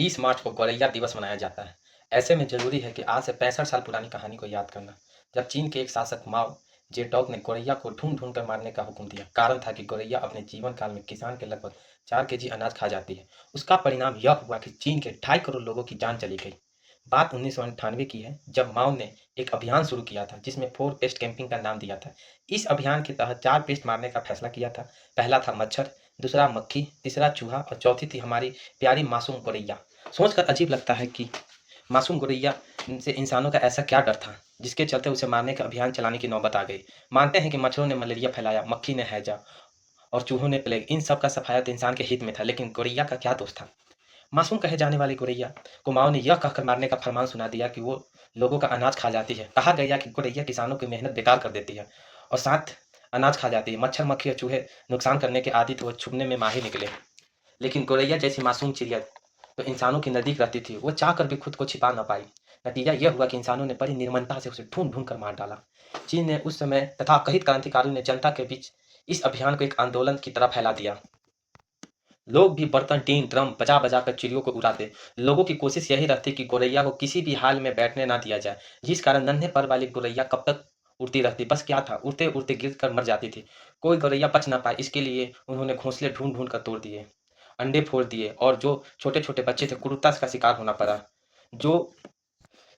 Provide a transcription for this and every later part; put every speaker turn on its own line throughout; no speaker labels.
20 मार्च को गौरैया दिवस मनाया जाता है। ऐसे में ज़रूरी है कि आज से 65 साल पुरानी कहानी को याद करना, जब चीन के एक शासक माओ जेडोंग ने गौरैया को ढूंढ-ढूंढ कर मारने का हुक्म दिया। कारण था कि गौरैया अपने जीवन काल में किसान के लगभग 4 केजी अनाज खा जाती है। उसका परिणाम यह हुआ कि चीन के 2.5 करोड़ लोगों की जान चली गई। बात 1998 की है, जब माओ ने एक अभियान शुरू किया था, जिसमें 4 पेस्ट कैंपिंग का नाम दिया था। इस अभियान के तहत 4 पेस्ट मारने का फैसला किया था। पहला था मच्छर, दूसरा मक्खी, तीसरा चूहा और चौथी थी हमारी प्यारी मासूम गौरैया। सोचकर अजीब लगता है कि मासूम गौरैया से इंसानों का ऐसा क्या डर था, जिसके चलते उसे मारने का अभियान चलाने की नौबत आ गई। मानते हैं कि मच्छरों ने मलेरिया फैलाया, मक्खी ने हैजा और चूहों ने प्लेग। इन सब का सफाया तो इंसान के हित में था, लेकिन गौरैया का क्या दोष था? मासूम कहे जाने वाली गौरैया को माओ ने यह कहकर मारने का फरमान सुना दिया कि वो लोगों का अनाज खा जाती है। कहा गया कि गौरैया किसानों की मेहनत बेकार कर देती है और साथ अनाज खा जाती है। मच्छर, मक्खी और चूहे नुकसान करने के आदि तो वो छुपने में माहिर निकले, लेकिन गौरैया जैसी मासूम चिड़िया तो इंसानों की नज़दीक रहती थी, वो चाह कर भी खुद को छिपा ना पाई। नतीजा यह हुआ कि इंसानों ने बड़ी निर्ममता से उसे ढूंढ-ढूंढ कर मार डाला। चीन ने उस समय तथाकथित क्रांतिकारियों ने जनता के बीच इस अभियान को एक आंदोलन की तरह फैला दिया। लोग भी बर्तन, टीन, ड्रम बजा-बजा कर चिड़ियों को उड़ाते। लोगों की कोशिश यही रहती कि गौरैया को किसी भी हाल में बैठने ना दिया जाए, जिस कारण नन्हे पर वाली गौरैया कब तक उड़ती रहती। बस क्या था, उड़ते-उड़ते गिर कर मर जाती थी। कोई गौरैया बच ना पाए, इसके लिए उन्होंने घोंसले ढूँढ-ढूँढ कर तोड़ दिए, अंडे फोड़ दिए और जो छोटे-छोटे बच्चे थे, क्रूरता का शिकार होना पड़ा। जो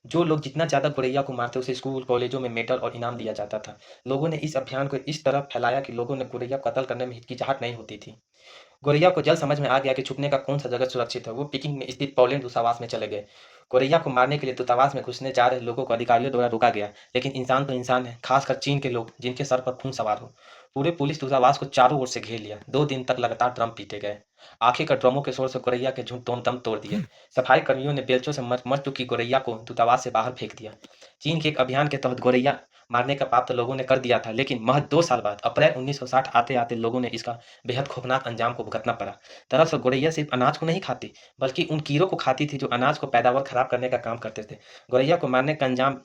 जो लोग जितना ज़्यादा गौरैया को मारते, उसे स्कूल, कॉलेजों में मेडल और इनाम दिया जाता था। लोगों ने इस अभियान को इस तरह फैलाया कि लोगों ने गौरैया को कत्ल करने में हिचकिचाहट नहीं होती थी। गौरैया को जल्द समझ में आ गया कि छुपने का कौन सा जगह सुरक्षित है। वो पीकिंग में स्थित पोलैंड दूतावास में चले गए। गौरैया को मारने के लिए दूतावास में घुसने जा रहे लोगों को अधिकारियों द्वारा रोका गया, लेकिन इंसान तो इंसान है, खासकर चीन के लोग जिनके सर पर खून सवार हो। पूरे पुलिस दूतावास को चारों ओर से घेर लिया। 2 दिन तक लगातार ड्रम पीटे गए। आखिरकार ड्रमों के शोर से गौरैया के झुंड दोनों दम तोड़ दिए। सफाई कर्मियों ने बेलचों से मर मर चुकी गौरैया को दूतावास से बाहर फेंक दिया। चीन के एक अभियान के तहत गौरैया मारने का पाप तो लोगों ने कर दिया था, लेकिन महज 2 साल बाद अप्रैल 1960 आते-आते लोगों ने इसका बेहद खौफनाक अंजाम को भुगतना पड़ा। दरअसल गौरैया सिर्फ अनाज को नहीं खाती, बल्कि उन कीड़ों को खाती थी जो अनाज को पैदावार खराब करने का काम करते थे। गौरैया को मारने का अंजाम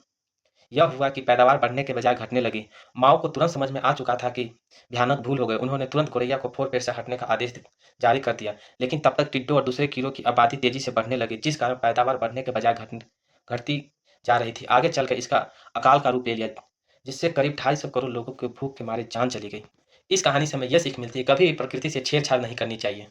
यह हुआ कि पैदावार बढ़ने के बजाय घटने लगी। माओ को तुरंत समझ में आ चुका था कि भयानक भूल हो गई। उन्होंने तुरंत गौरैया को फोर पेड़ से हटने का आदेश जारी कर दिया, लेकिन तब तक टिड्डों और दूसरे कीड़ों की आबादी तेजी से बढ़ने लगी, जिस कारण पैदावार बढ़ने के बजाय घटती जा रही थी। आगे चलकर इसका अकाल का रूप ले लिया, जिससे करीब 250 करोड़ लोगों की भूख के मारे जान चली गई। इस कहानी से हमें यह सीख मिलती है, कभी भी प्रकृति से छेड़छाड़ नहीं करनी चाहिए।